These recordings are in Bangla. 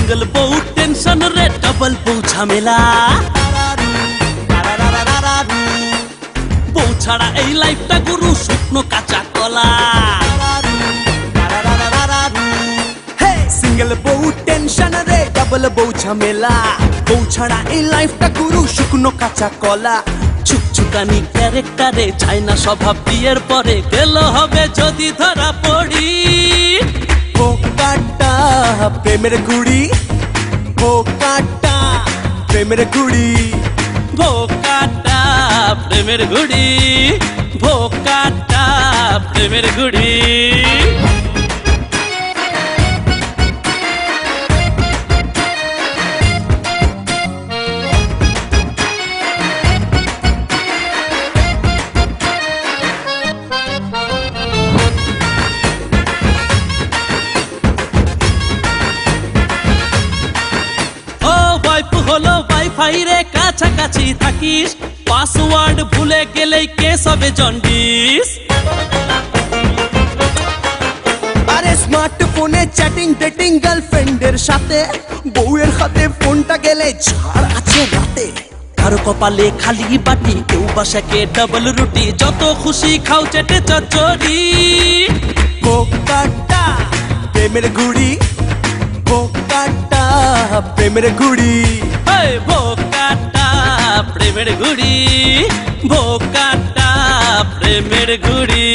সিঙ্গেল বউ টেনশন রে ডাবল বউ ঝামেলা বউ ছাড়া এই লাইফটা গুরু শুকনো কাঁচা কলা সিঙ্গেল বউ টেনশন রে ডাবল বউ ঝামেলা বউ ছাড়া এই লাইফটা গুরু শুকনো কাঁচা কলা ছুকছুকানি ক্যারেক্টারে চায় না স্বভাব বিয়ের পরে গেল হবে যদি ধরা পড়ি ও কাটা প্রেমের গুড়ি ও কাটা প্রেমের গুড়ি ভোকাটা প্রেমের গুড়ি ভোকাটা প্রেমের গুড়ি হলো ওয়াইফাই রে কাছাকাছি থাকিস পাসওয়ার্ড ভুলে গেলেই কেস হবে জন্ডিস আরে স্মার্টফোনে চ্যাটিং ডেটিং গার্লফ্রেন্ডের সাথে বউয়ের হাতে ফোনটা গেলে ছাড় আছে রাতে কারো কপালে খালি বাটি কেউ বাসাকে ডাবল রুটি যত খুশি খাও চেটে চচ্চড়ি কোকাটা প্রেমের গুড়ি কোকাটা প্রেমের গুড়ি ভোকাটা প্রেমের গুড়ি ভোকাটা প্রেমের গুড়ি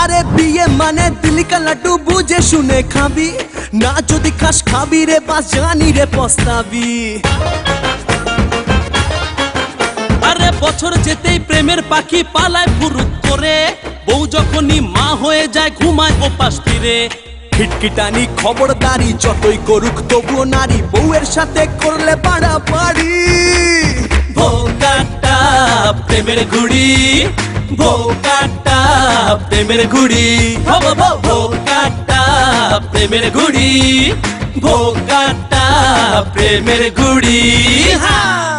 আরে বিয়ে মানে দিল কা লাড্ডু বুঝে শুনে খাবি না যদি খাস খাবি রে বাস জানি রে পস্তাবি আরে বছর যেতেই প্রেমের পাখি পালায় ফুরুক করে বউ যখনই মা হয়ে যায় ঘুমায় ওপাশ ফিরে খিটখিটানি খবরদারি যতই করুক তবুও নারী বউয়ের সাথে করলে বাড়াবাড়ি ভোকাটা প্রেমের গুড়ি ভোকাটা প্রেমের গুড়ি ভোকাটা প্রেমের গুড়ি ভোকাটা প্রেমের গুড়ি হ্যাঁ